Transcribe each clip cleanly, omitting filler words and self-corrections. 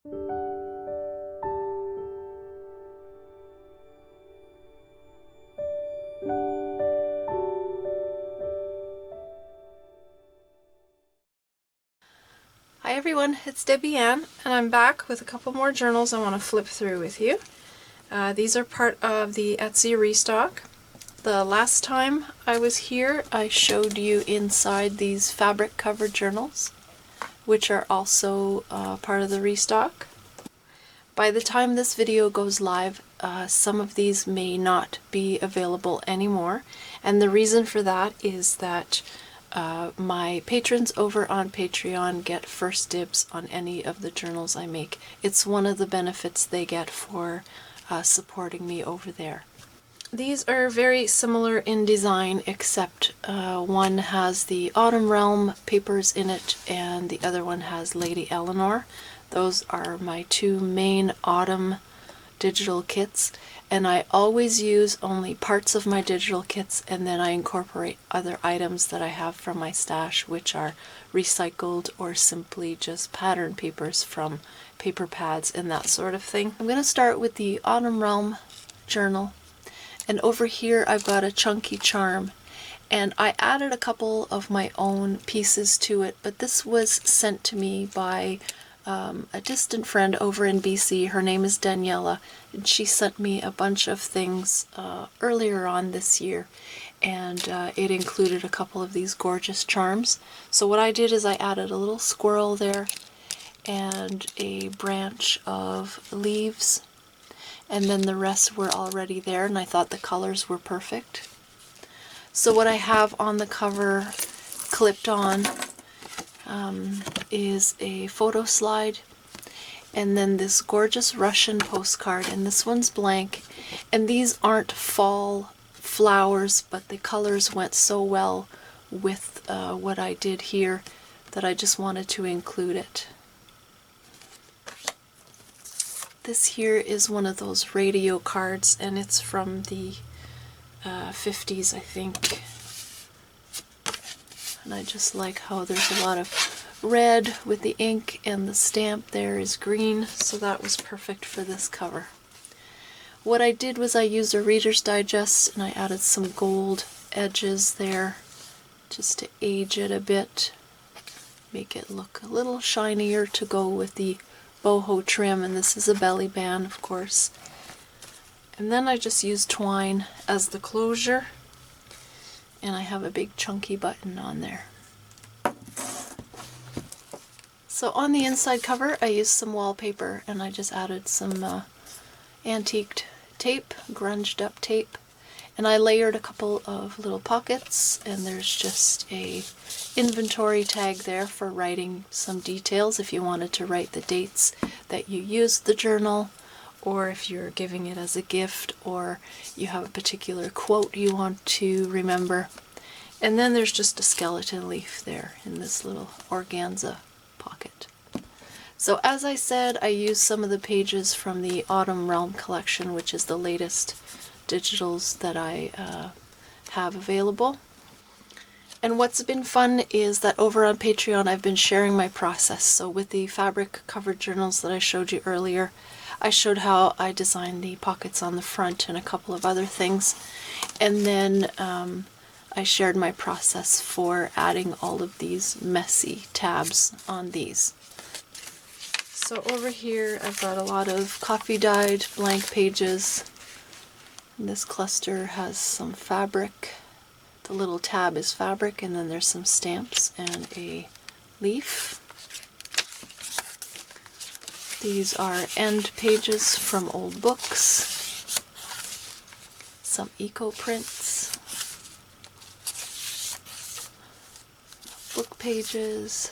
Hi everyone, it's Debbie Ann, and I'm back with a couple more journals I want to flip through with you. These are part of the Etsy restock. The last time I was here, I showed you inside these fabric covered journals, which are also part of the restock. By the time this video goes live, some of these may not be available anymore, and the reason for that is that my patrons over on Patreon get first dibs on any of the journals I make. It's one of the benefits they get for supporting me over there. These are very similar in design, except one has the Autumn Realm papers in it and the other one has Lady Eleanor. Those are my two main autumn digital kits, and I always use only parts of my digital kits, and then I incorporate other items that I have from my stash, which are recycled or simply just pattern papers from paper pads and that sort of thing. I'm going to start with the Autumn Realm journal, and over here I've got a chunky charm, and I added a couple of my own pieces to it, but this was sent to me by a distant friend over in BC. Her name is Daniela, and she sent me a bunch of things earlier on this year, and it included a couple of these gorgeous charms. So what I did is I added a little squirrel there and a branch of leaves, and then the rest were already there, and I thought the colors were perfect. So what I have on the cover clipped on is a photo slide, and then this gorgeous Russian postcard, and this one's blank, and these aren't fall flowers, but the colors went so well with what I did here that I just wanted to include it. This here is one of those radio cards, and it's from the 50s, I think. And I just like how there's a lot of red with the ink, and the stamp there is green, so that was perfect for this cover. What I did was I used a Reader's Digest, and I added some gold edges there just to age it a bit, make it look a little shinier to go with the boho trim, and this is a belly band, of course. And then I just used twine as the closure, and I have a big chunky button on there. So on the inside cover I used some wallpaper, and I just added some antiqued tape, grunged up tape, and I layered a couple of little pockets, and there's just a inventory tag there for writing some details if you wanted to write the dates that you used the journal, or if you're giving it as a gift, or you have a particular quote you want to remember. And then there's just a skeleton leaf there in this little organza pocket. So as I said, I used some of the pages from the Autumn Realm collection, which is the latest digitals that I have available. And what's been fun is that over on Patreon I've been sharing my process. So with the fabric covered journals that I showed you earlier, I showed how I designed the pockets on the front and a couple of other things. And then I shared my process for adding all of these messy tabs on these. So over here I've got a lot of coffee dyed blank pages. And this cluster has some fabric. The little tab is fabric, and then there's some stamps and a leaf. These are end pages from old books, some eco prints, book pages,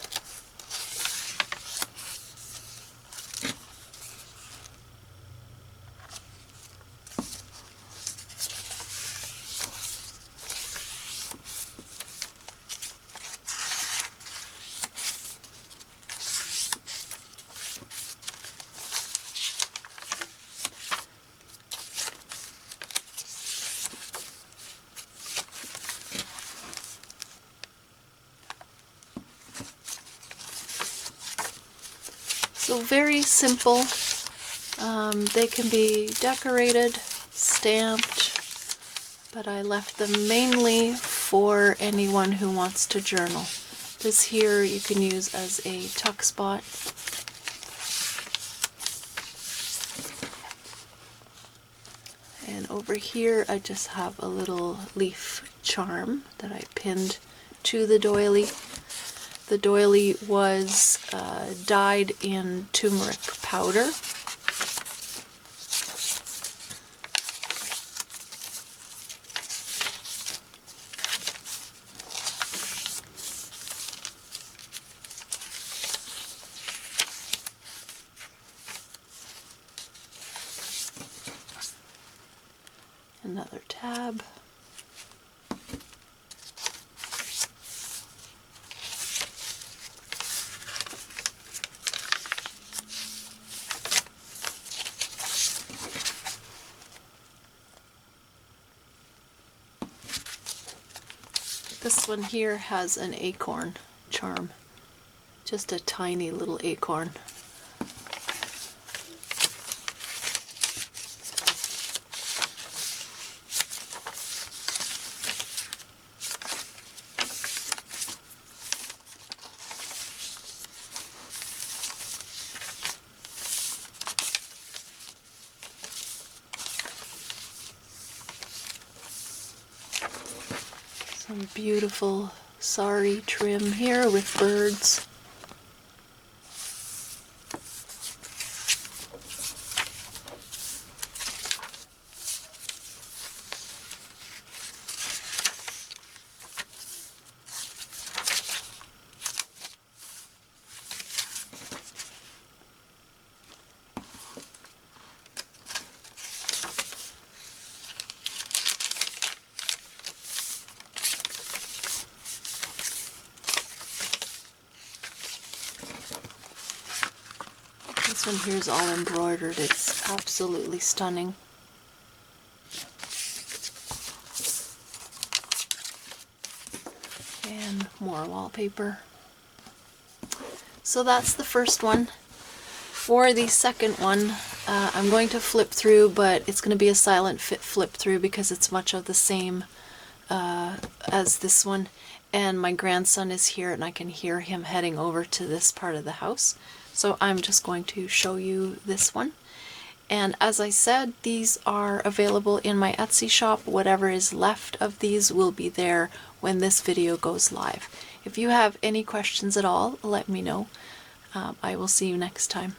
So very simple. They can be decorated, stamped, but I left them mainly for anyone who wants to journal. This here you can use as a tuck spot. And over here I just have a little leaf charm that I pinned to the doily. The doily was dyed in turmeric powder. Another tab. This one here has an acorn charm, just a tiny little acorn. Some beautiful sari trim here with birds. This one here is all embroidered. It's absolutely stunning. And more wallpaper. So that's the first one. For the second one, I'm going to flip through, but it's going to be a silent flip through because it's much of the same as this one. And my grandson is here and I can hear him heading over to this part of the house. So I'm just going to show you this one. And as I said, these are available in my Etsy shop. Whatever is left of these will be there when this video goes live. If you have any questions at all, let me know. I will see you next time.